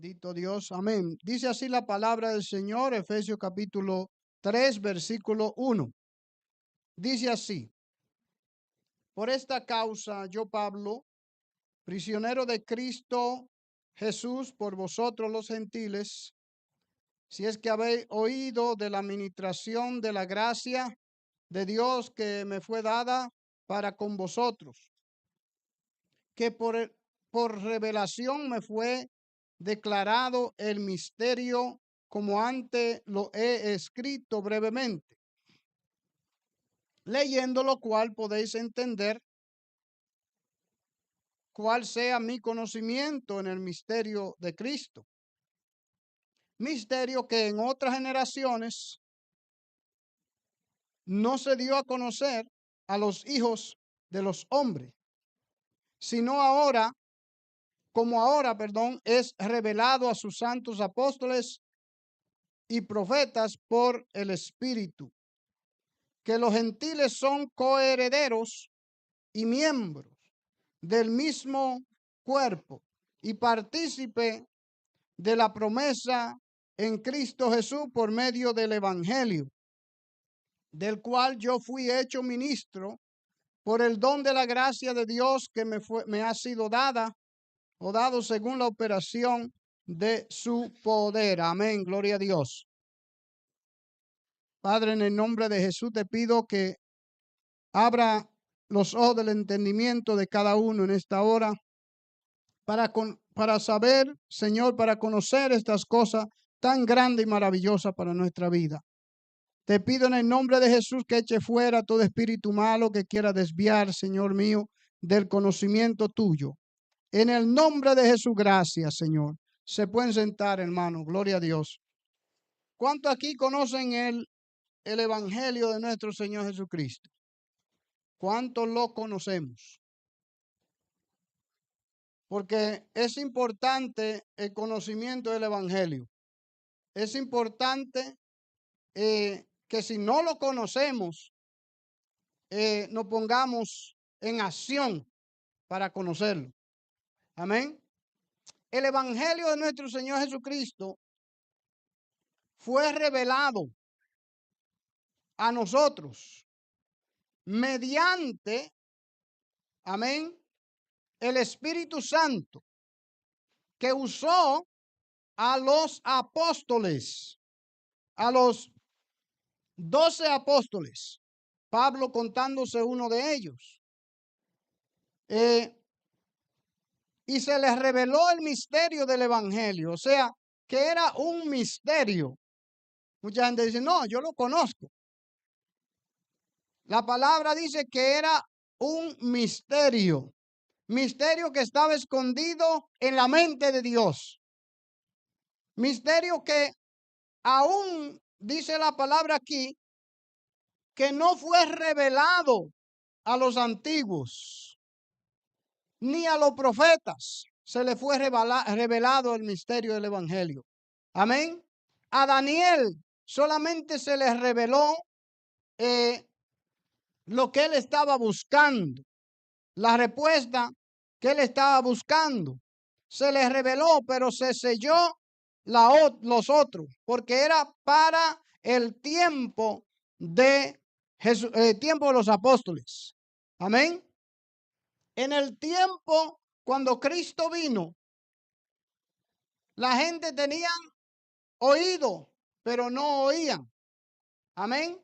Bendito Dios, amén. Dice así la palabra del Señor, Efesios capítulo 3, versículo 1. Dice así: por esta causa yo, Pablo, prisionero de Cristo Jesús por vosotros los gentiles, si es que habéis oído de la ministración de la gracia de Dios que me fue dada para con vosotros, que por revelación me fue declarado el misterio, como antes lo he escrito brevemente, leyendo lo cual podéis entender cuál sea mi conocimiento en el misterio de Cristo, misterio que en otras generaciones no se dio a conocer a los hijos de los hombres, sino ahora, es revelado a sus santos apóstoles y profetas por el Espíritu, que los gentiles son coherederos y miembros del mismo cuerpo y partícipe de la promesa en Cristo Jesús por medio del Evangelio, del cual yo fui hecho ministro por el don de la gracia de Dios que me ha sido dada o dado según la operación de su poder. Amén, gloria a Dios. Padre, en el nombre de Jesús te pido que abra los ojos del entendimiento de cada uno en esta hora para saber, Señor, para conocer estas cosas tan grandes y maravillosas para nuestra vida. Te pido en el nombre de Jesús que eche fuera todo espíritu malo que quiera desviar, Señor mío, del conocimiento tuyo. En el nombre de Jesús, gracias, Señor. Se pueden sentar, hermano. Gloria a Dios. ¿Cuántos aquí conocen el Evangelio de nuestro Señor Jesucristo? ¿Cuántos lo conocemos? Porque es importante el conocimiento del Evangelio. Es importante que si no lo conocemos, nos pongamos en acción para conocerlo. Amén. El Evangelio de nuestro Señor Jesucristo fue revelado a nosotros mediante, amén, el Espíritu Santo, que usó a los apóstoles, a los 12 apóstoles, Pablo contándose uno de ellos. Y se les reveló el misterio del Evangelio, o sea, que era un misterio. Mucha gente dice, no, yo lo conozco. La palabra dice que era un misterio, misterio que estaba escondido en la mente de Dios, misterio que aún dice la palabra aquí, que no fue revelado a los antiguos, ni a los profetas se le fue revelado el misterio del Evangelio. Amén. A Daniel solamente se le reveló lo que él estaba buscando, la respuesta que él estaba buscando. Se le reveló, pero se selló los otros, porque era para el tiempo de Jesús, el tiempo de los apóstoles. Amén. En el tiempo cuando Cristo vino, la gente tenía oído, pero no oían. Amén.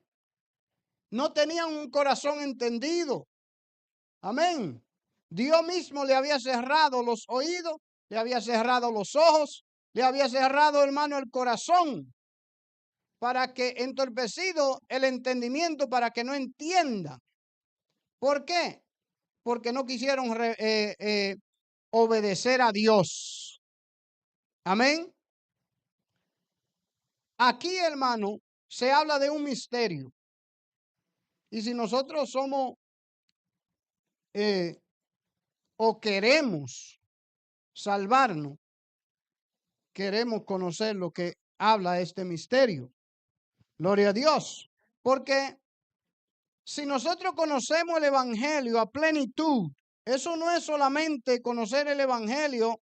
No tenían un corazón entendido. Amén. Dios mismo le había cerrado los oídos, le había cerrado los ojos, le había cerrado, hermano, el corazón, para que entorpecido el entendimiento, para que no entienda. ¿Por qué? Porque no quisieron obedecer a Dios. Amén. Aquí, hermano, se habla de un misterio. Y si nosotros somos o queremos salvarnos, queremos conocer lo que habla este misterio. Gloria a Dios. Porque si nosotros conocemos el Evangelio a plenitud, eso no es solamente conocer el Evangelio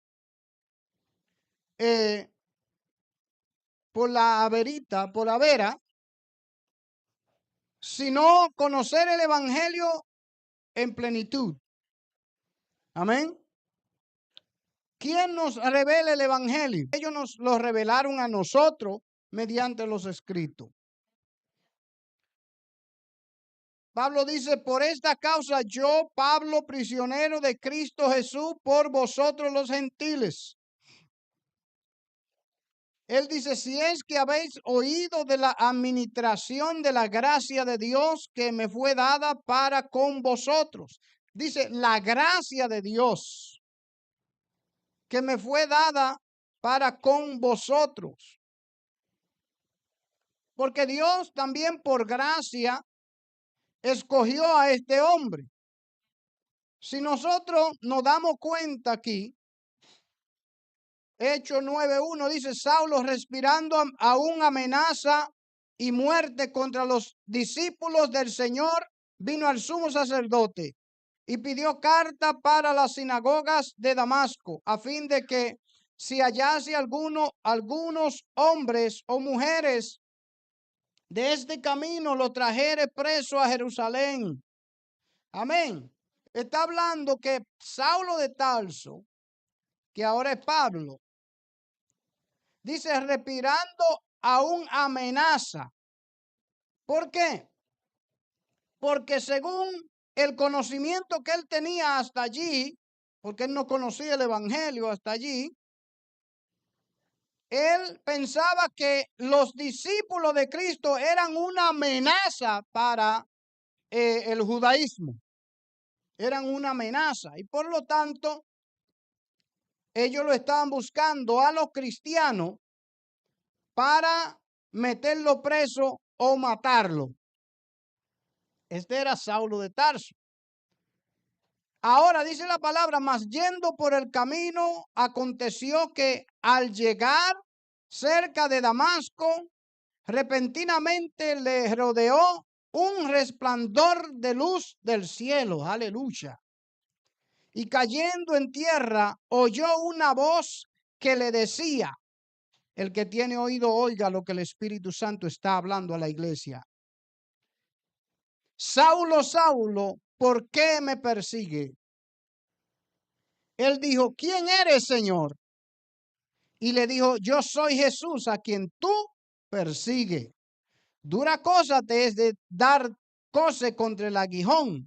por la verita, por la vera, sino conocer el evangelio en plenitud. Amén. ¿Quién nos revela el evangelio? Ellos nos lo revelaron a nosotros mediante los escritos. Pablo dice, por esta causa yo, Pablo, prisionero de Cristo Jesús, por vosotros los gentiles. Él dice, si es que habéis oído de la administración de la gracia de Dios que me fue dada para con vosotros. Dice, la gracia de Dios que me fue dada para con vosotros. Porque Dios también por gracia escogió a este hombre. Si nosotros nos damos cuenta aquí, Hechos 9:1 dice, Saulo respirando aún amenaza y muerte contra los discípulos del Señor, vino al sumo sacerdote y pidió carta para las sinagogas de Damasco, a fin de que si hallase algunos hombres o mujeres de este camino, lo trajere preso a Jerusalén. Amén. Está hablando que Saulo de Tarso, que ahora es Pablo, dice, respirando aún amenaza. ¿Por qué? Porque según el conocimiento que él tenía hasta allí, porque él no conocía el evangelio hasta allí, él pensaba que los discípulos de Cristo eran una amenaza para el judaísmo. Eran una amenaza y por lo tanto ellos lo estaban buscando a los cristianos para meterlo preso o matarlo. Este era Saulo de Tarso. Ahora dice la palabra, mas yendo por el camino, aconteció que al llegar cerca de Damasco, repentinamente le rodeó un resplandor de luz del cielo. Aleluya. Y cayendo en tierra, oyó una voz que le decía, el que tiene oído, oiga lo que el Espíritu Santo está hablando a la iglesia. Saulo, Saulo, ¿por qué me persigue? Él dijo, ¿quién eres, Señor? Y le dijo, yo soy Jesús a quien tú persigues. Dura cosa te es de dar coce contra el aguijón.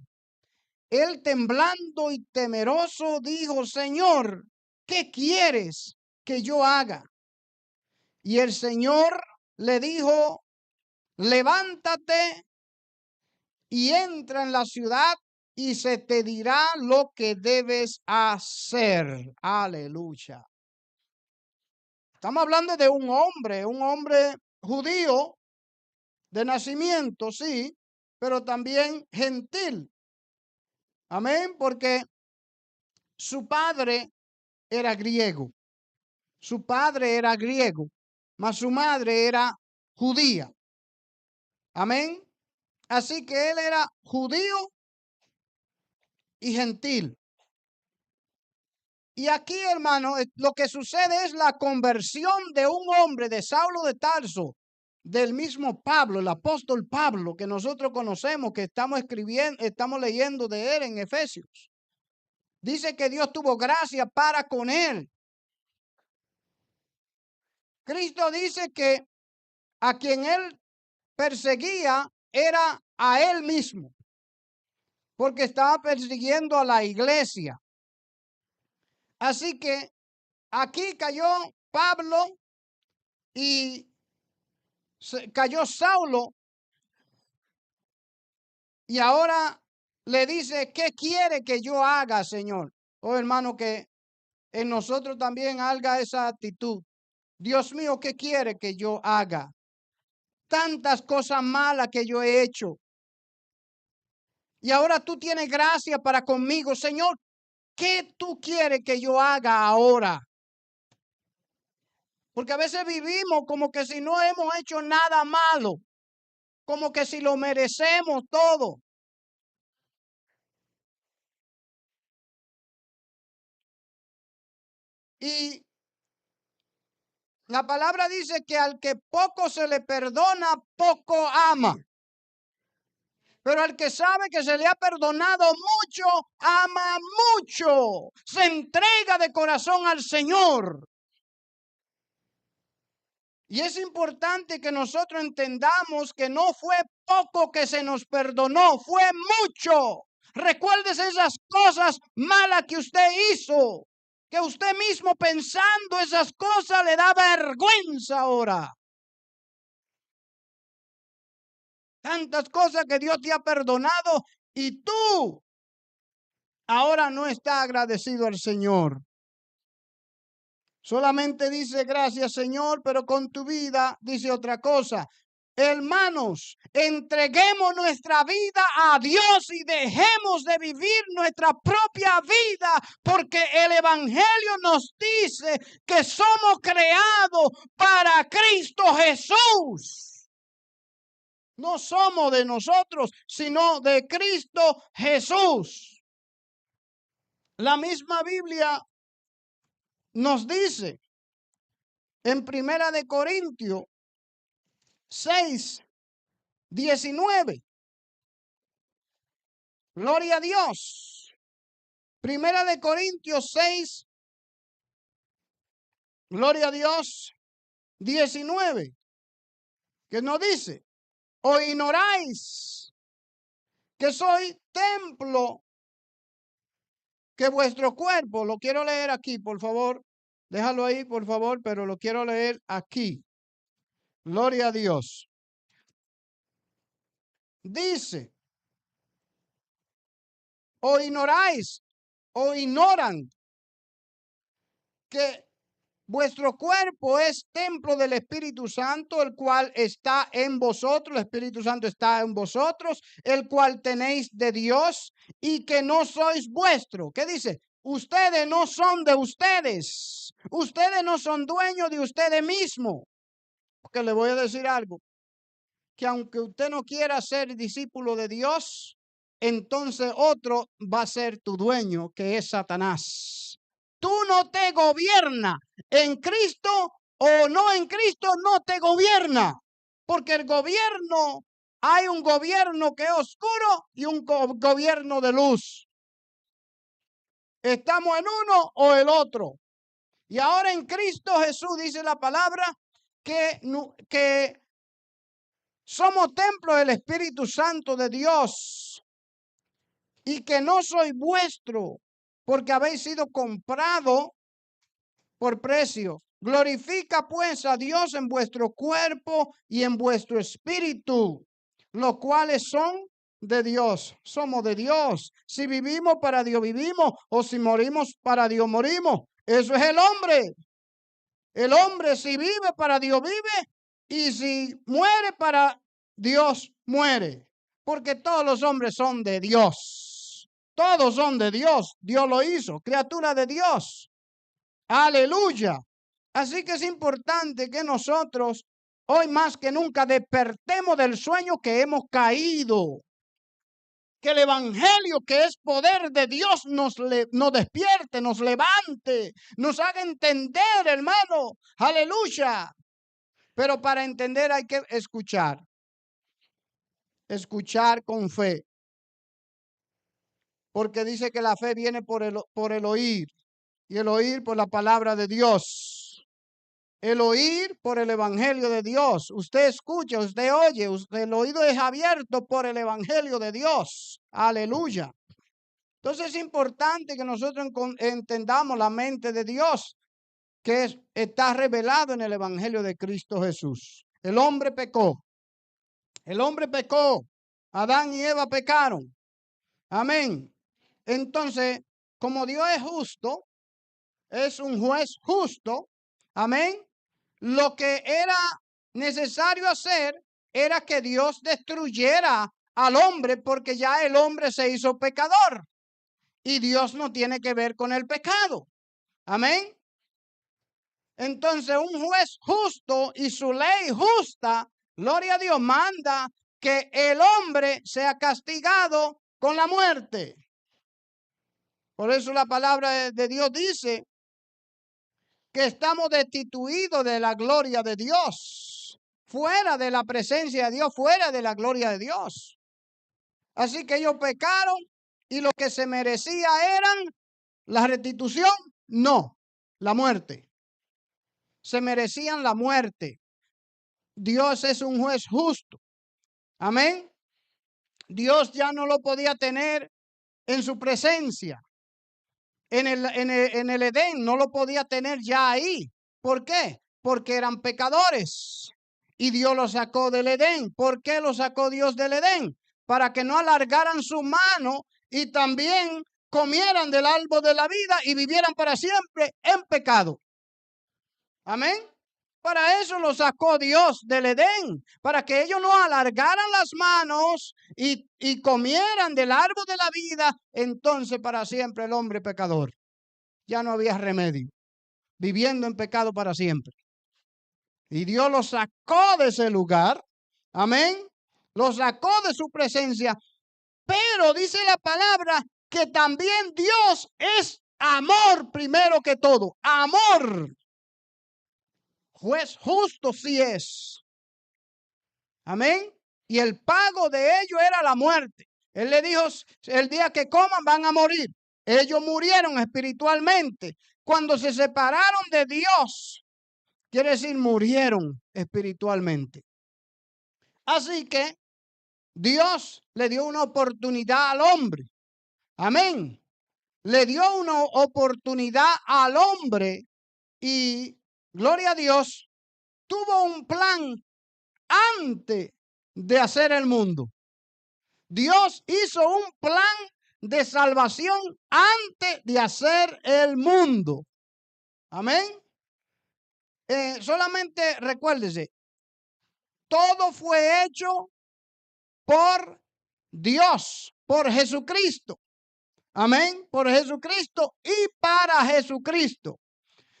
Él temblando y temeroso dijo, Señor, ¿qué quieres que yo haga? Y el Señor le dijo, levántate y entra en la ciudad y se te dirá lo que debes hacer. Aleluya. Estamos hablando de un hombre judío de nacimiento, sí, pero también gentil. Amén, porque su padre era griego. Su padre era griego, mas su madre era judía. Amén. Así que él era judío y gentil. Y aquí, hermano, lo que sucede es la conversión de un hombre de Saulo de Tarso, del mismo Pablo, el apóstol Pablo, que nosotros conocemos, que estamos escribiendo, estamos leyendo de él en Efesios. Dice que Dios tuvo gracia para con él. Cristo dice que a quien él perseguía era a él mismo, porque estaba persiguiendo a la iglesia. Así que aquí cayó Pablo y cayó Saulo y ahora le dice, ¿qué quiere que yo haga, Señor? Oh, hermano, que en nosotros también haga esa actitud. Dios mío, ¿qué quiere que yo haga? Tantas cosas malas que yo he hecho. Y ahora tú tienes gracia para conmigo, Señor. ¿Qué tú quieres que yo haga ahora? Porque a veces vivimos como que si no hemos hecho nada malo, como que si lo merecemos todo. Y La palabra dice que al que poco se le perdona, poco ama. Pero al que sabe que se le ha perdonado mucho, ama mucho. Se entrega de corazón al Señor. Y es importante que nosotros entendamos que no fue poco que se nos perdonó, fue mucho. Recuérdese esas cosas malas que usted hizo, que usted mismo pensando esas cosas le da vergüenza ahora. Tantas cosas que Dios te ha perdonado y tú ahora no estás agradecido al Señor. Solamente dice gracias, Señor, pero con tu vida dice otra cosa. Hermanos, entreguemos nuestra vida a Dios y dejemos de vivir nuestra propia vida, porque el Evangelio nos dice que somos creados para Cristo Jesús. No somos de nosotros, sino de Cristo Jesús. La misma Biblia nos dice en Primera de Corintios 6:19. Gloria a Dios. Primera de Corintios 6, gloria a Dios, 19. Que nos dice, o ignoráis que soy templo, que vuestro cuerpo, lo quiero leer aquí, por favor. Déjalo ahí, por favor, pero lo quiero leer aquí. Gloria a Dios. Dice, o ignoráis, o ignoran que vuestro cuerpo es templo del Espíritu Santo, el cual está en vosotros, el Espíritu Santo está en vosotros, el cual tenéis de Dios y que no sois vuestro. ¿Qué dice? Ustedes no son de ustedes. Ustedes no son dueños de ustedes mismos. Porque le voy a decir algo, que aunque usted no quiera ser discípulo de Dios, entonces otro va a ser tu dueño, que es Satanás. Tú no te gobierna en Cristo o no en Cristo, no te gobierna. Porque el gobierno, hay un gobierno que es oscuro y un gobierno de luz. Estamos en uno o el otro. Y ahora en Cristo Jesús dice la palabra que somos templo del Espíritu Santo de Dios y que no soy vuestro porque habéis sido comprado por precio. Glorifica pues a Dios en vuestro cuerpo y en vuestro espíritu, los cuales son de Dios. Somos de Dios. Si vivimos, para Dios vivimos, o si morimos, para Dios morimos. Eso es el hombre. El hombre, si vive, para Dios vive, y si muere, para Dios muere. Porque todos los hombres son de Dios. Todos son de Dios. Dios lo hizo. Criatura de Dios. Aleluya. Así que es importante que nosotros hoy más que nunca despertemos del sueño que hemos caído. Que el Evangelio, que es poder de Dios, nos despierte, nos levante, nos haga entender, hermano. Aleluya. Pero para entender hay que escuchar. Escuchar con fe. Porque dice que la fe viene por el oír. Y el oír por la palabra de Dios. El oír por el Evangelio de Dios. Usted escucha, usted oye, el oído es abierto por el Evangelio de Dios. Aleluya. Entonces es importante que nosotros entendamos la mente de Dios, que está revelado en el Evangelio de Cristo Jesús. El hombre pecó. El hombre pecó. Adán y Eva pecaron. Amén. Entonces, como Dios es justo, es un juez justo. Amén. Lo que era necesario hacer era que Dios destruyera al hombre, porque ya el hombre se hizo pecador y Dios no tiene que ver con el pecado. Amén. Entonces un juez justo y su ley justa, gloria a Dios, manda que el hombre sea castigado con la muerte. Por eso la palabra de Dios dice que estamos destituidos de la gloria de Dios, fuera de la presencia de Dios, fuera de la gloria de Dios. Así que ellos pecaron y lo que se merecía eran la restitución, no, la muerte. Se merecían la muerte. Dios es un juez justo. Amén. Dios ya no lo podía tener en su presencia. En el Edén no lo podía tener ya ahí. ¿Por qué? Porque eran pecadores. Y Dios los sacó del Edén. ¿Por qué lo sacó Dios del Edén? Para que no alargaran su mano y también comieran del árbol de la vida y vivieran para siempre en pecado. Amén. Para eso lo sacó Dios del Edén, para que ellos no alargaran las manos y comieran del árbol de la vida, entonces para siempre el hombre pecador. Ya no había remedio, viviendo en pecado para siempre. Y Dios lo sacó de ese lugar, amén, lo sacó de su presencia, pero dice la palabra que también Dios es amor primero que todo, amor. Juez justo sí es. Amén. Y el pago de ello era la muerte. Él le dijo, el día que coman van a morir. Ellos murieron espiritualmente. Cuando se separaron de Dios, quiere decir murieron espiritualmente. Así que Dios le dio una oportunidad al hombre. Amén. Le dio una oportunidad al hombre y, gloria a Dios, tuvo un plan antes de hacer el mundo. Dios hizo un plan de salvación antes de hacer el mundo. Amén. Solamente recuérdese, todo fue hecho por Dios, por Jesucristo. Amén. Por Jesucristo y para Jesucristo.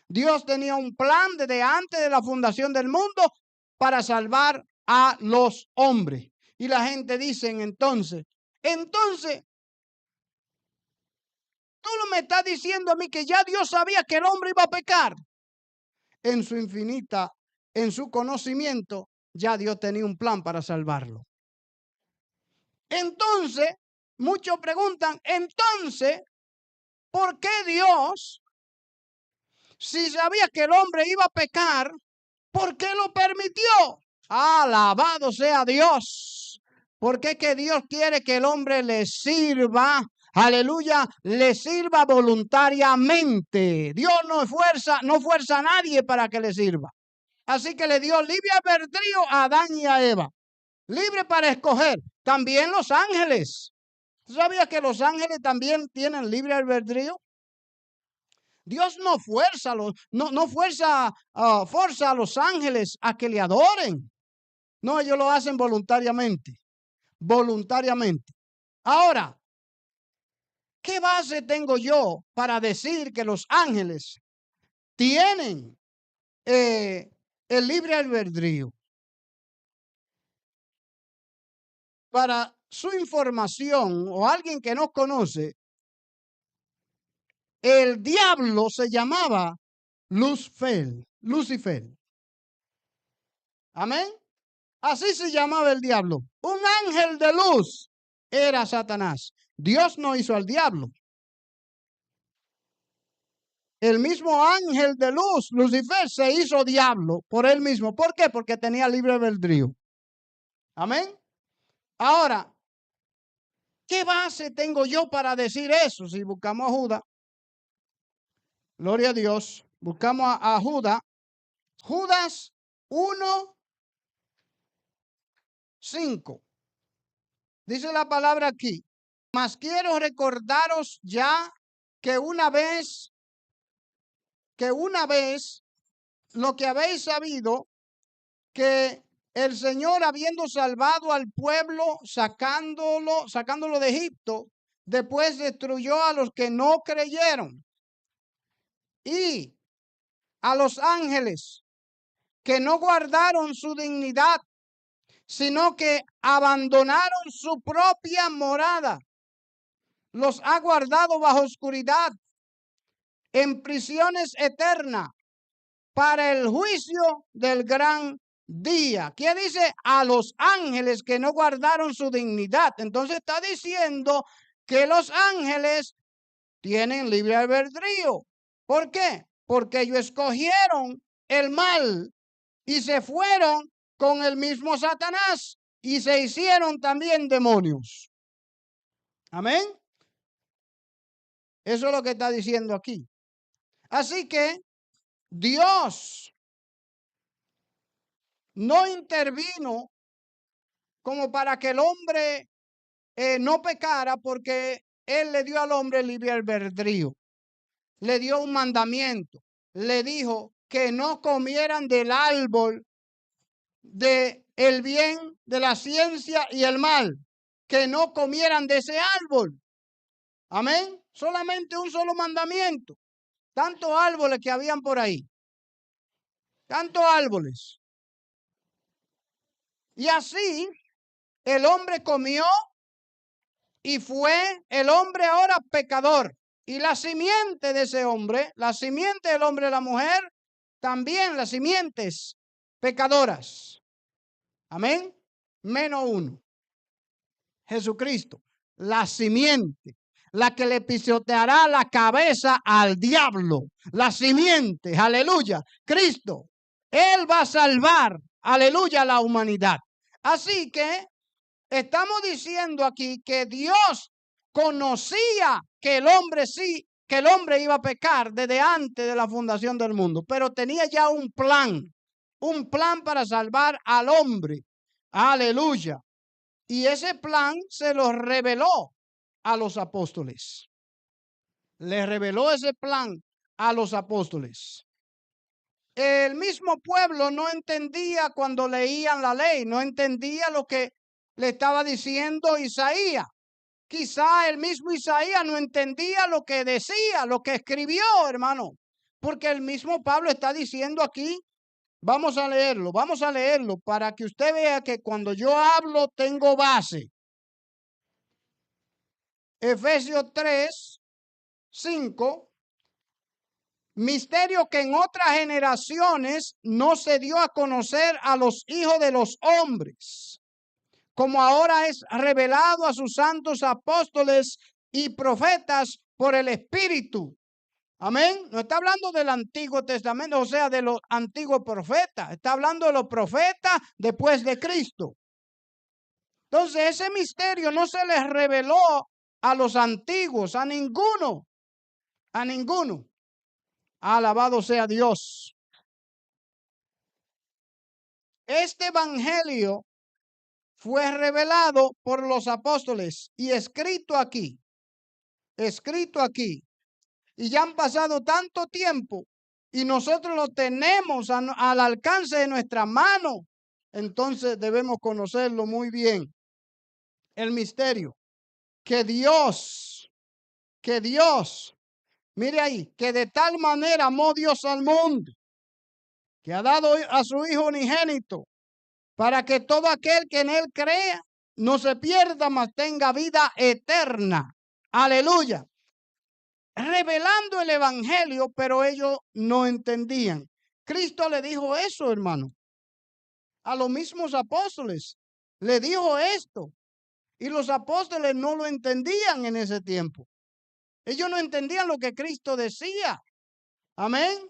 Dios tenía un plan desde antes de la fundación del mundo para salvar a los hombres. Y la gente dice entonces, tú no me estás diciendo a mí que ya Dios sabía que el hombre iba a pecar. En su conocimiento, ya Dios tenía un plan para salvarlo. Entonces, muchos preguntan, entonces, ¿por qué Dios, si sabía que el hombre iba a pecar, por qué lo permitió? Alabado sea Dios. Porque es que Dios quiere que el hombre le sirva, aleluya, le sirva voluntariamente. Dios no fuerza a nadie para que le sirva. Así que le dio libre albedrío a Adán y a Eva. Libre para escoger. También los ángeles. ¿Sabías que los ángeles también tienen libre albedrío? Dios no fuerza a los ángeles a que le adoren. No, ellos lo hacen voluntariamente. Voluntariamente. Ahora, ¿qué base tengo yo para decir que los ángeles tienen el libre albedrío? Para su información o alguien que no conoce, el diablo se llamaba Lucifer. Amén. Así se llamaba el diablo. Un ángel de luz era Satanás. Dios no hizo al diablo. El mismo ángel de luz, Lucifer, se hizo diablo por él mismo. ¿Por qué? Porque tenía libre albedrío. Amén. Ahora, ¿qué base tengo yo para decir eso? Si buscamos a Judas, gloria a Dios, buscamos a Judas. Judas 1:5. Dice la palabra aquí. Mas quiero recordaros ya que una vez lo que habéis sabido, que el Señor, habiendo salvado al pueblo, sacándolo de Egipto, después destruyó a los que no creyeron y a los ángeles que no guardaron su dignidad, sino que abandonaron su propia morada. Los ha guardado bajo oscuridad, en prisiones eternas, para el juicio del gran día. ¿Quién dice? A los ángeles que no guardaron su dignidad. Entonces está diciendo que los ángeles tienen libre albedrío. ¿Por qué? Porque ellos escogieron el mal y se fueron con el mismo Satanás y se hicieron también demonios. Amén. Eso es lo que está diciendo aquí. Así que Dios no intervino como para que el hombre no pecara, porque Él le dio al hombre libre albedrío. Le dio un mandamiento. Le dijo que no comieran del árbol de el bien, de la ciencia y el mal. Que no comieran de ese árbol. Amén. Solamente un solo mandamiento. Tantos árboles que habían por ahí. Tantos árboles. Y así el hombre comió y fue el hombre ahora pecador. Y la simiente de ese hombre, la simiente del hombre y la mujer, también las simientes pecadoras. Amén. Menos uno. Jesucristo, la simiente, la que le pisoteará la cabeza al diablo. La simiente, aleluya. Cristo, Él va a salvar, aleluya, a la humanidad. Así que estamos diciendo aquí que Dios conocía que el hombre iba a pecar desde antes de la fundación del mundo, pero tenía ya un plan para salvar al hombre. Aleluya. Y ese plan se lo reveló a los apóstoles. Le reveló ese plan a los apóstoles. El mismo pueblo no entendía cuando leían la ley, no entendía lo que le estaba diciendo Isaías. Quizá el mismo Isaías no entendía lo que decía, lo que escribió, hermano. Porque el mismo Pablo está diciendo aquí, vamos a leerlo para que usted vea que cuando yo hablo tengo base. Efesios 3, 5. Misterio que en otras generaciones no se dio a conocer a los hijos de los hombres, como ahora es revelado a sus santos apóstoles y profetas por el Espíritu. Amén. No está hablando del Antiguo Testamento, o sea, de los antiguos profetas. Está hablando de los profetas después de Cristo. Entonces, ese misterio no se les reveló a los antiguos, a ninguno. A ninguno. Alabado sea Dios. Este evangelio fue revelado por los apóstoles y escrito aquí. Escrito aquí. Y ya han pasado tanto tiempo y nosotros lo tenemos al alcance de nuestra mano. Entonces debemos conocerlo muy bien. El misterio. Que Dios, mire ahí, que de tal manera amó Dios al mundo, que ha dado a su Hijo unigénito, para que todo aquel que en Él crea no se pierda, mas tenga vida eterna. Aleluya. Revelando el evangelio, pero ellos no entendían. Cristo le dijo eso, hermano, a los mismos apóstoles. Le dijo esto. Y los apóstoles no lo entendían en ese tiempo. Ellos no entendían lo que Cristo decía. Amén.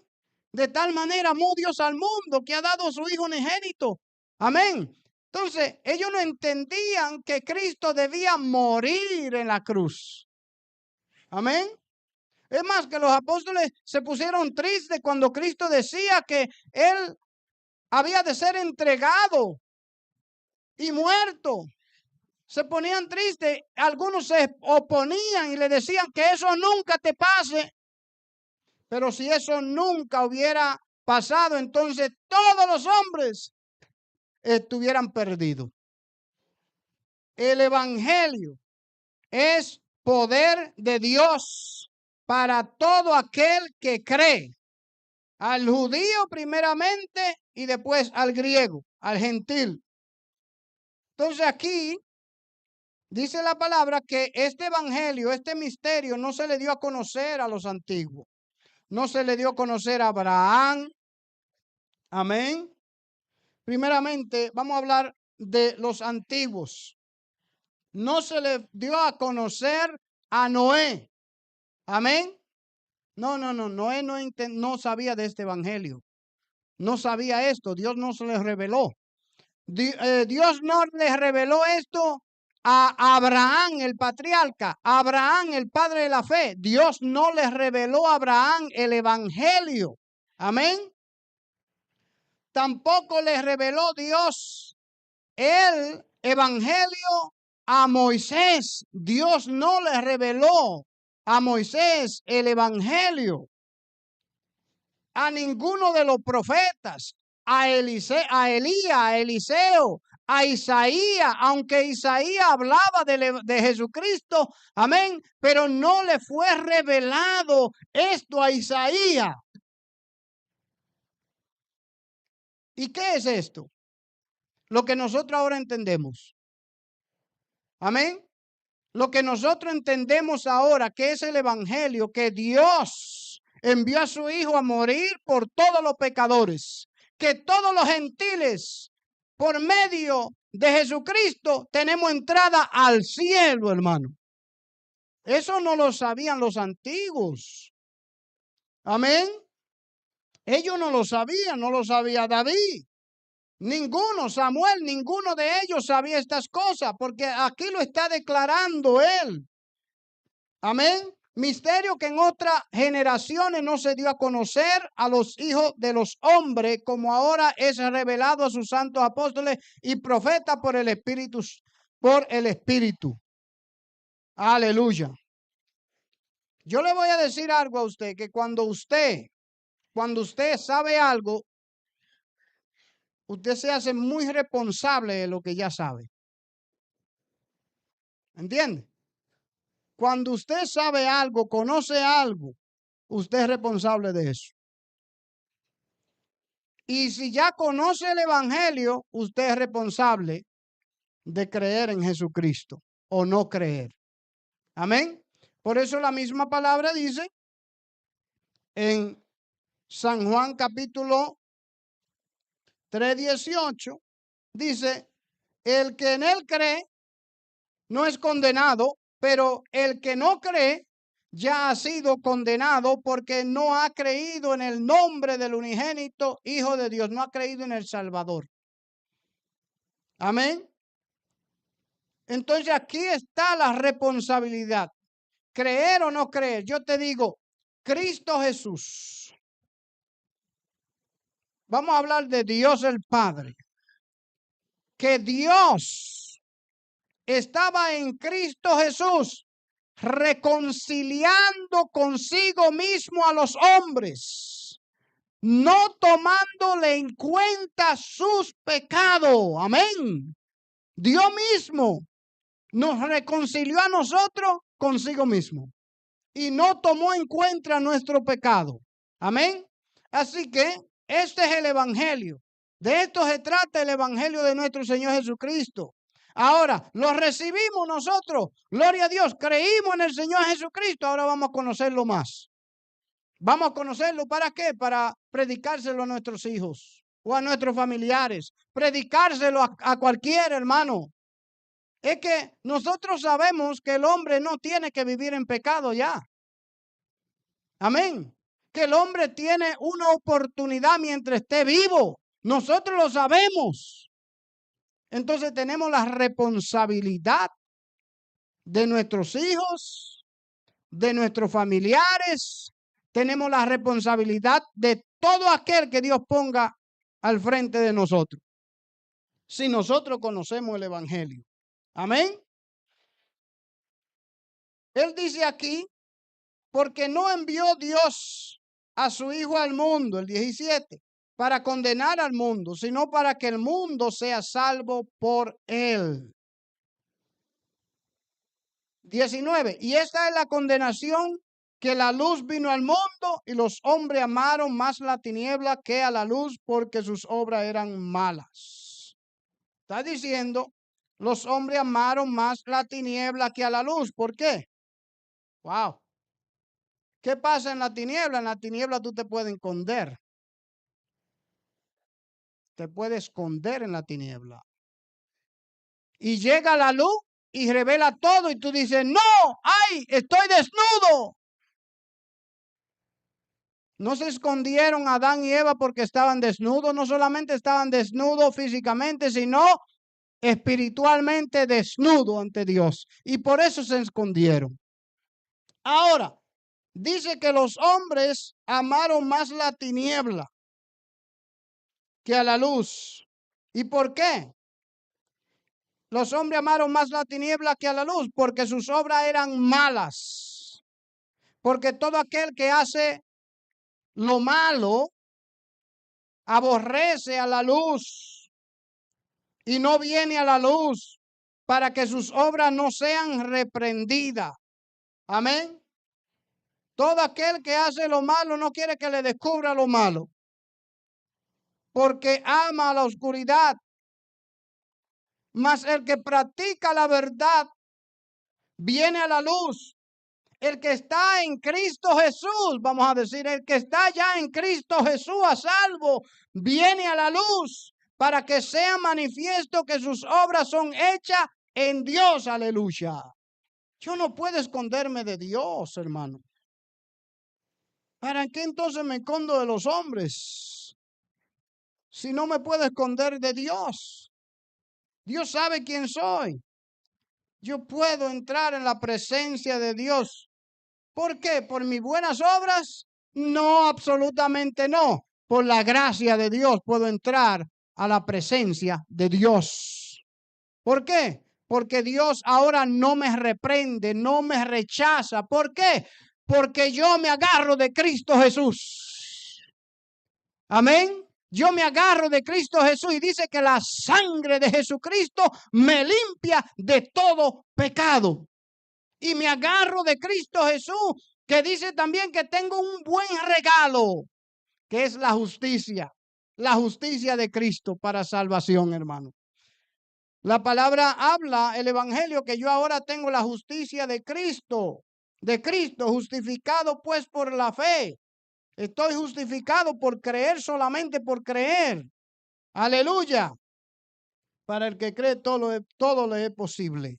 De tal manera amó Dios al mundo que ha dado a su Hijo unigénito. Amén. Entonces, ellos no entendían que Cristo debía morir en la cruz. Amén. Es más, que los apóstoles se pusieron tristes cuando Cristo decía que Él había de ser entregado y muerto. Se ponían tristes, algunos se oponían y le decían que eso nunca te pase. Pero si eso nunca hubiera pasado, entonces todos los hombres estuvieran perdidos. El evangelio es poder de Dios para todo aquel que cree. Al judío primeramente y después al griego, al gentil. Entonces aquí dice la palabra que este evangelio, este misterio no se le dio a conocer a los antiguos. No se le dio a conocer a Abraham, Amén. Primeramente, vamos a hablar de los antiguos. No se le dio a conocer a Noé. Amén. No. Noé no sabía de este evangelio. No sabía esto. Dios no se le reveló. Dios no le reveló esto a Abraham, el patriarca, a Abraham, el padre de la fe. Dios no le reveló a Abraham el evangelio. Amén. Tampoco le reveló Dios el evangelio a Moisés. Dios no le reveló a Moisés el evangelio. A ninguno de los profetas, a Elías, a Eliseo, a Isaías, aunque Isaías hablaba de Jesucristo, amén, pero no le fue revelado esto a Isaías. ¿Y qué es esto? Lo que nosotros ahora entendemos. Amén. Lo que nosotros entendemos ahora, que es el evangelio, que Dios envió a su Hijo a morir por todos los pecadores, que todos los gentiles, por medio de Jesucristo, tenemos entrada al cielo, hermano. Eso no lo sabían los antiguos. Amén. Ellos no lo sabían, no lo sabía David. Ninguno, Samuel, ninguno de ellos sabía estas cosas, porque aquí lo está declarando él. Amén. Misterio que en otras generaciones no se dio a conocer a los hijos de los hombres, como ahora es revelado a sus santos apóstoles y profetas por el Espíritu, por el Espíritu. Aleluya. Yo le voy a decir algo a usted, que cuando usted sabe algo, usted se hace muy responsable de lo que ya sabe. ¿Entiende? Cuando usted sabe algo, conoce algo, usted es responsable de eso. Y si ya conoce el evangelio, usted es responsable de creer en Jesucristo o no creer. Amén. Por eso la misma palabra dice en San Juan capítulo 3:18, dice, el que en él cree no es condenado, pero el que no cree ya ha sido condenado porque no ha creído en el nombre del unigénito Hijo de Dios, no ha creído en el Salvador. Amén. Entonces aquí está la responsabilidad. Creer o no creer. Yo te digo, Cristo Jesús. Vamos a hablar de Dios el Padre. Que Dios estaba en Cristo Jesús reconciliando consigo mismo a los hombres, no tomándole en cuenta sus pecados. Amén. Dios mismo nos reconcilió a nosotros consigo mismo y no tomó en cuenta nuestro pecado. Amén. Así que este es el evangelio. De esto se trata el evangelio de nuestro Señor Jesucristo. Ahora, lo recibimos nosotros. Gloria a Dios. Creímos en el Señor Jesucristo. Ahora vamos a conocerlo más. Vamos a conocerlo. ¿Para qué? Para predicárselo a nuestros hijos o a nuestros familiares. Predicárselo a cualquier hermano. Es que nosotros sabemos que el hombre no tiene que vivir en pecado ya. Amén. Que el hombre tiene una oportunidad mientras esté vivo. Nosotros lo sabemos. Entonces tenemos la responsabilidad de nuestros hijos, de nuestros familiares. Tenemos la responsabilidad de todo aquel que Dios ponga al frente de nosotros. Si nosotros conocemos el evangelio. Amén. Él dice aquí, porque no envió Dios a su Hijo al mundo, el 17, para condenar al mundo, sino para que el mundo sea salvo por él. 19. Y esta es la condenación, que la luz vino al mundo y los hombres amaron más la tiniebla que a la luz, porque sus obras eran malas. Está diciendo, los hombres amaron más la tiniebla que a la luz. ¿Por qué? Wow. ¿Qué pasa en la tiniebla? En la tiniebla tú te puedes esconder. te puede esconder en la tiniebla. Y llega la luz y revela todo y tú dices, no, ay, estoy desnudo. No se escondieron Adán y Eva porque estaban desnudos, no solamente estaban desnudos físicamente, sino espiritualmente desnudos ante Dios. Y por eso se escondieron. Ahora, dice que los hombres amaron más la tiniebla que a la luz. ¿Y por qué? Los hombres amaron más la tiniebla que a la luz, porque sus obras eran malas. Porque todo aquel que hace lo malo aborrece a la luz y no viene a la luz para que sus obras no sean reprendidas. Amén. Todo aquel que hace lo malo no quiere que le descubra lo malo, porque ama la oscuridad. Mas el que practica la verdad viene a la luz. El que está en Cristo Jesús, vamos a decir, el que está ya en Cristo Jesús a salvo, viene a la luz para que sea manifiesto que sus obras son hechas en Dios. Aleluya. Yo no puedo esconderme de Dios, hermano. ¿Para qué entonces me escondo de los hombres? Si no me puedo esconder de Dios. Dios sabe quién soy. Yo puedo entrar en la presencia de Dios. ¿Por qué? ¿Por mis buenas obras? No, absolutamente no. Por la gracia de Dios puedo entrar a la presencia de Dios. ¿Por qué? Porque Dios ahora no me reprende, no me rechaza. ¿Por qué? Porque yo me agarro de Cristo Jesús. Amén. Yo me agarro de Cristo Jesús y dice que la sangre de Jesucristo me limpia de todo pecado. Y me agarro de Cristo Jesús, que dice también que tengo un buen regalo, que es la justicia de Cristo para salvación, hermano. La palabra habla, el evangelio, que yo ahora tengo la justicia de Cristo, justificado pues por la fe. Estoy justificado por creer, solamente por creer. Aleluya. Para el que cree todo le es posible.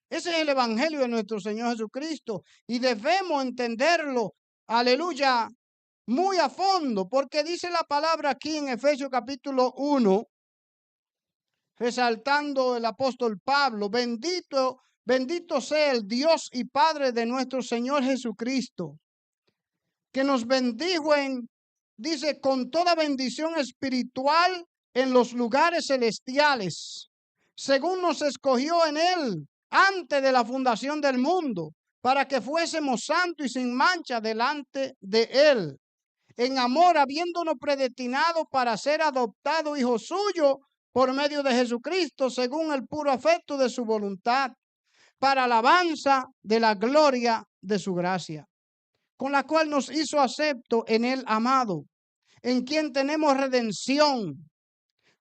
Ese es el evangelio de nuestro Señor Jesucristo y debemos entenderlo, aleluya, muy a fondo, porque dice la palabra aquí en Efesios capítulo 1, resaltando el apóstol Pablo, bendito sea el Dios y Padre de nuestro Señor Jesucristo, que nos bendijo dice, con toda bendición espiritual en los lugares celestiales, según nos escogió en él antes de la fundación del mundo, para que fuésemos santos y sin mancha delante de él, en amor, habiéndonos predestinado para ser adoptados hijos suyos por medio de Jesucristo, según el puro afecto de su voluntad, para alabanza de la gloria de su gracia, con la cual nos hizo acepto en el amado, en quien tenemos redención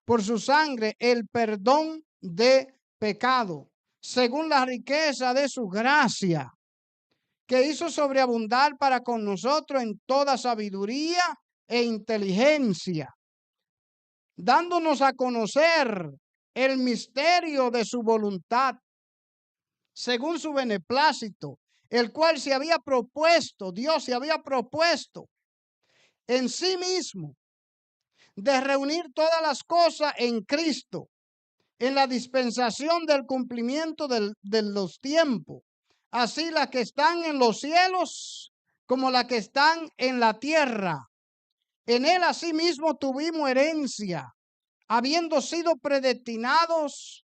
por su sangre, el perdón de pecado, según la riqueza de su gracia, que hizo sobreabundar para con nosotros en toda sabiduría e inteligencia, dándonos a conocer el misterio de su voluntad, según su beneplácito, el cual Dios se había propuesto en sí mismo, de reunir todas las cosas en Cristo, en la dispensación del cumplimiento de los tiempos, así las que están en los cielos como las que están en la tierra. En él asimismo tuvimos herencia, habiendo sido predestinados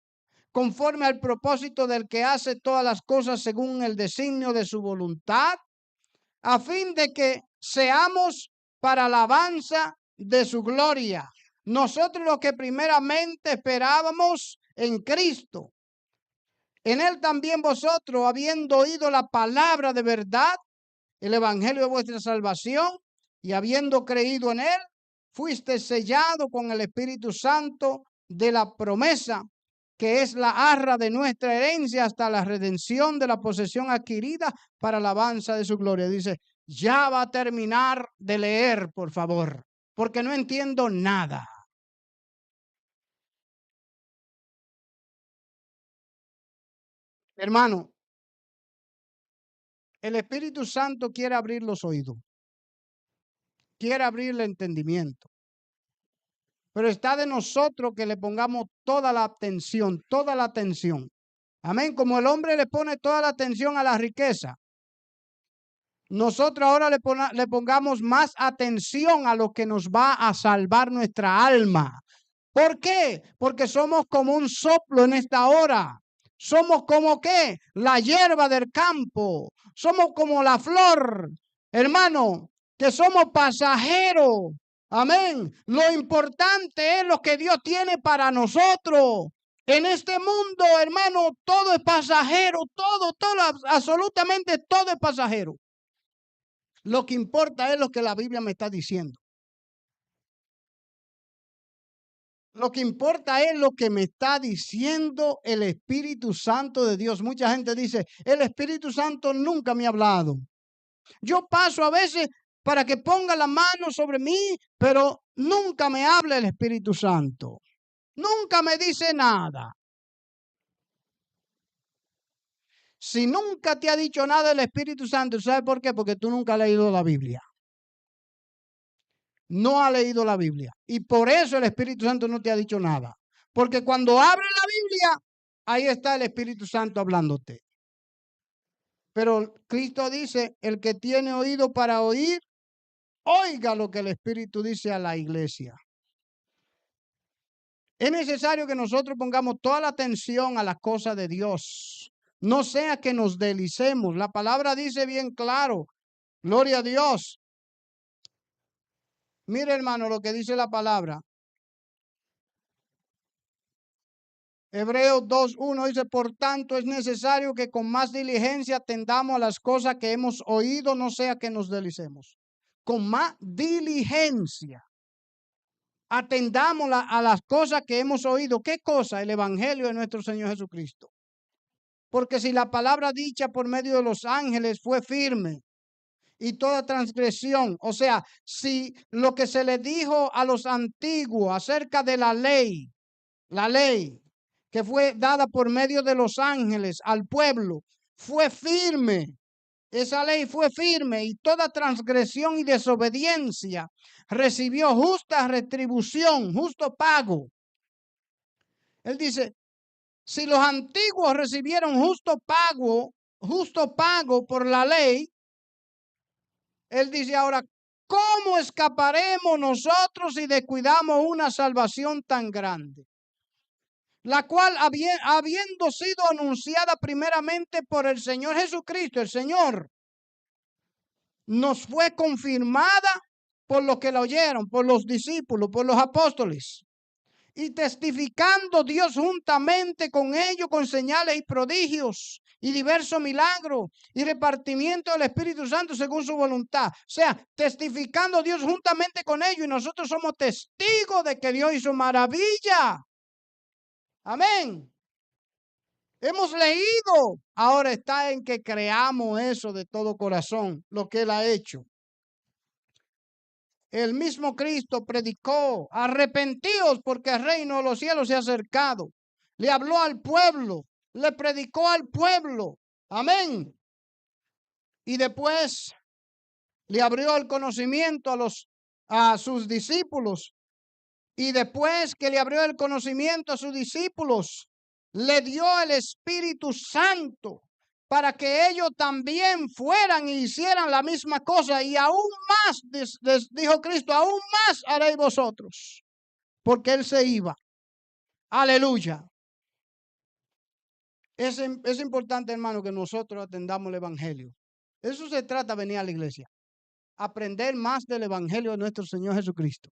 conforme al propósito del que hace todas las cosas según el designio de su voluntad, a fin de que seamos para alabanza de su gloria. Nosotros los que primeramente esperábamos en Cristo. En él también vosotros, habiendo oído la palabra de verdad, el evangelio de vuestra salvación, y habiendo creído en él, fuiste sellado con el Espíritu Santo de la promesa, que es la arra de nuestra herencia hasta la redención de la posesión adquirida para alabanza de su gloria. Dice, ya va a terminar de leer, por favor, porque no entiendo nada. Hermano, el Espíritu Santo quiere abrir los oídos, quiere abrir el entendimiento, pero está de nosotros que le pongamos toda la atención, toda la atención. Amén. Como el hombre le pone toda la atención a la riqueza, nosotros ahora le pongamos más atención a lo que nos va a salvar nuestra alma. ¿Por qué? Porque somos como un soplo en esta hora. Somos como ¿qué? La hierba del campo. Somos como la flor, hermano, que somos pasajeros. Amén. Lo importante es lo que Dios tiene para nosotros. En este mundo, hermano, todo es pasajero, todo, absolutamente todo es pasajero. Lo que importa es lo que la Biblia me está diciendo. Lo que importa es lo que me está diciendo el Espíritu Santo de Dios. Mucha gente dice, el Espíritu Santo nunca me ha hablado. Yo paso a veces para que ponga la mano sobre mí, pero nunca me habla el Espíritu Santo. Nunca me dice nada. Si nunca te ha dicho nada el Espíritu Santo, ¿sabes por qué? Porque tú nunca has leído la Biblia. No has leído la Biblia. Y por eso el Espíritu Santo no te ha dicho nada. Porque cuando abre la Biblia, ahí está el Espíritu Santo hablándote. Pero Cristo dice, el que tiene oído para oír, oiga lo que el Espíritu dice a la iglesia. Es necesario que nosotros pongamos toda la atención a las cosas de Dios. No sea que nos deslicemos. La palabra dice bien claro, gloria a Dios. Mire, hermano, lo que dice la palabra. Hebreos 2:1 dice, por tanto es necesario que con más diligencia atendamos a las cosas que hemos oído, no sea que nos deslicemos. Con más diligencia atendamos a las cosas que hemos oído. ¿Qué cosa? El Evangelio de nuestro Señor Jesucristo. Porque si la palabra dicha por medio de los ángeles fue firme y toda transgresión, o sea, si lo que se le dijo a los antiguos acerca de la ley que fue dada por medio de los ángeles al pueblo, fue firme. Esa ley fue firme y toda transgresión y desobediencia recibió justa retribución, justo pago. Él dice, si los antiguos recibieron justo pago por la ley, él dice ahora, ¿cómo escaparemos nosotros si descuidamos una salvación tan grande? La cual habiendo sido anunciada primeramente por el Señor Jesucristo, el Señor, nos fue confirmada por los que la oyeron, por los discípulos, por los apóstoles, y testificando Dios juntamente con ellos con señales y prodigios y diversos milagros y repartimiento del Espíritu Santo según su voluntad. O sea, testificando Dios juntamente con ellos y nosotros somos testigos de que Dios hizo maravilla. Amén. Hemos leído. Ahora está en que creamos eso de todo corazón, lo que Él ha hecho. El mismo Cristo predicó, arrepentíos porque el reino de los cielos se ha acercado. Le habló al pueblo, le predicó al pueblo. Amén. Y después le abrió el conocimiento a sus discípulos. Y después que le abrió el conocimiento a sus discípulos, le dio el Espíritu Santo para que ellos también fueran y hicieran la misma cosa. Y aún más, dijo Cristo, aún más haréis vosotros, porque Él se iba. Aleluya. Es importante, hermano, que nosotros atendamos el Evangelio. Eso se trata de venir a la iglesia. Aprender más del Evangelio de nuestro Señor Jesucristo.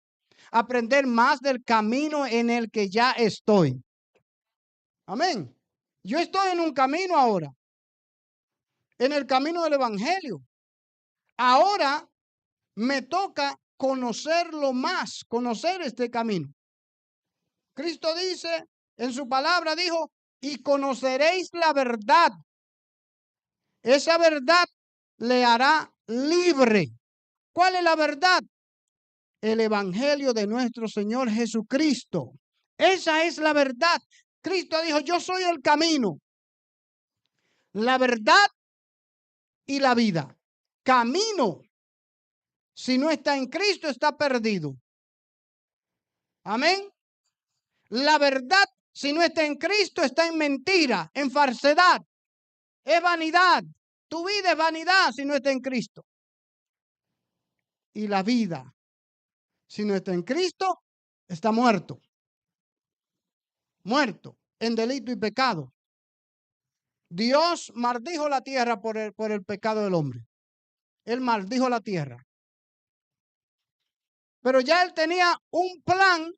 Aprender más del camino en el que ya estoy. Amén. Yo estoy en un camino ahora. En el camino del Evangelio. Ahora me toca conocerlo más, conocer este camino. Cristo dice, en su palabra dijo, y conoceréis la verdad. Esa verdad le hará libre. ¿Cuál es la verdad? El Evangelio de nuestro Señor Jesucristo. Esa es la verdad. Cristo dijo, yo soy el camino. la verdad y la vida. Camino, si no está en Cristo, está perdido. Amén. La verdad, si no está en Cristo, está en mentira, en falsedad. Es vanidad. Tu vida es vanidad si no está en Cristo. Y la vida, si no está en Cristo, está muerto. Muerto en delito y pecado. Dios maldijo la tierra por el pecado del hombre. Él maldijo la tierra. Pero ya él tenía un plan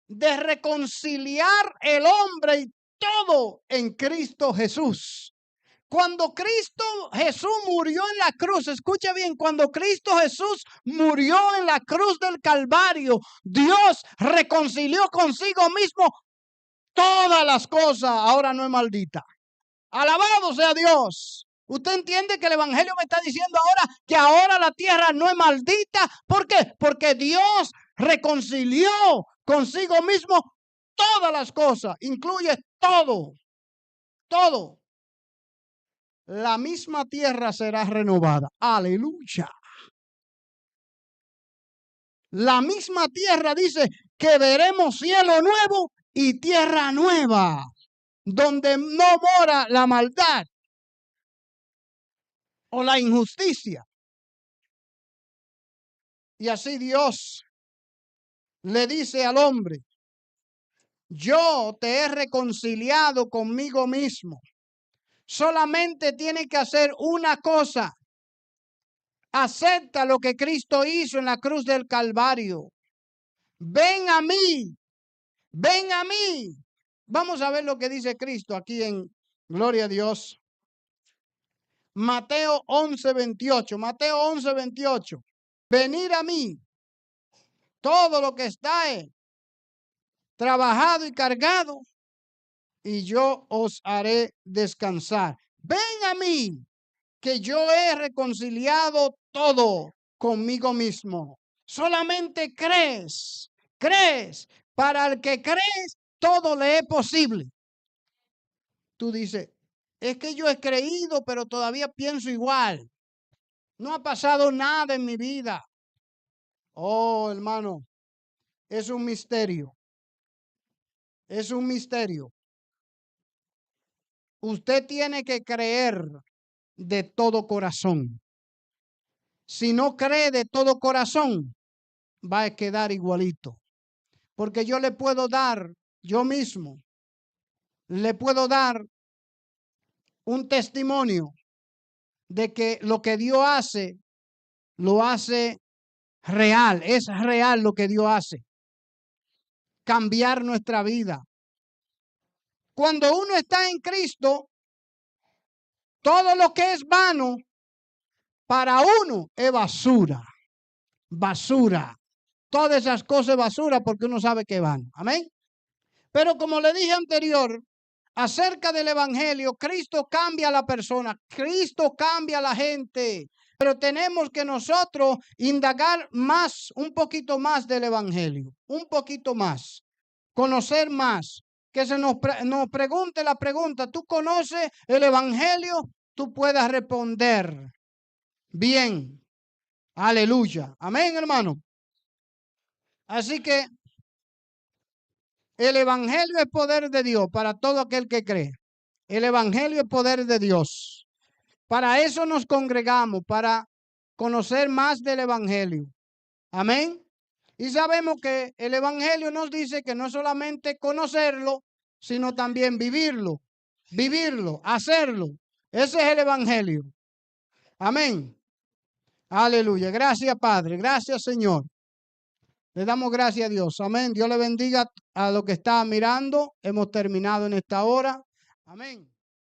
de reconciliar el hombre y todo en Cristo Jesús. Cuando Cristo Jesús murió en la cruz, escucha bien, cuando Cristo Jesús murió en la cruz del Calvario, Dios reconcilió consigo mismo todas las cosas. Ahora no es maldita. Alabado sea Dios. Usted entiende que el Evangelio me está diciendo ahora que ahora la tierra no es maldita. ¿Por qué? Porque Dios reconcilió consigo mismo todas las cosas. Incluye todo. Todo. La misma tierra será renovada. Aleluya. La misma tierra dice que veremos cielo nuevo y tierra nueva, donde no mora la maldad o la injusticia. Y así Dios le dice al hombre: yo te he reconciliado conmigo mismo. Solamente tienes que hacer una cosa. Acepta lo que Cristo hizo en la cruz del Calvario. Ven a mí. Ven a mí. Vamos a ver lo que dice Cristo aquí en Gloria a Dios. Mateo 11:28. Mateo 11:28. Venid a mí, todo lo que está trabajado y cargado, y yo os haré descansar. Ven a mí, que yo he reconciliado todo conmigo mismo. Solamente crees. Para el que crees, todo le es posible. Tú dices, es que yo he creído, pero todavía pienso igual. No ha pasado nada en mi vida. Oh, hermano, es un misterio. Es un misterio. Usted tiene que creer de todo corazón. Si no cree de todo corazón, va a quedar igualito. Porque yo le puedo dar, yo mismo, le puedo dar un testimonio de que lo que Dios hace, lo hace real. Es real lo que Dios hace. Cambiar nuestra vida. Cuando uno está en Cristo, todo lo que es vano, para uno es basura. Basura. Todas esas cosas basura porque uno sabe que van. Amén. Pero como le dije anterior, acerca del Evangelio, Cristo cambia a la persona. Cristo cambia a la gente. Pero tenemos que nosotros indagar más, un poquito más del Evangelio. Un poquito más. Conocer más. Que se nos pregunte la pregunta, ¿tú conoces el Evangelio? Tú puedas responder bien. Aleluya. Amén, hermano. Así que el Evangelio es poder de Dios para todo aquel que cree. El Evangelio es poder de Dios. Para eso nos congregamos, para conocer más del Evangelio. Amén. Y sabemos que el Evangelio nos dice que no solamente conocerlo, sino también vivirlo. Vivirlo, hacerlo. Ese es el Evangelio. Amén. Aleluya. Gracias, Padre. Gracias, Señor. Le damos gracias a Dios. Amén. Dios le bendiga a los que están mirando. Hemos terminado en esta hora. Amén.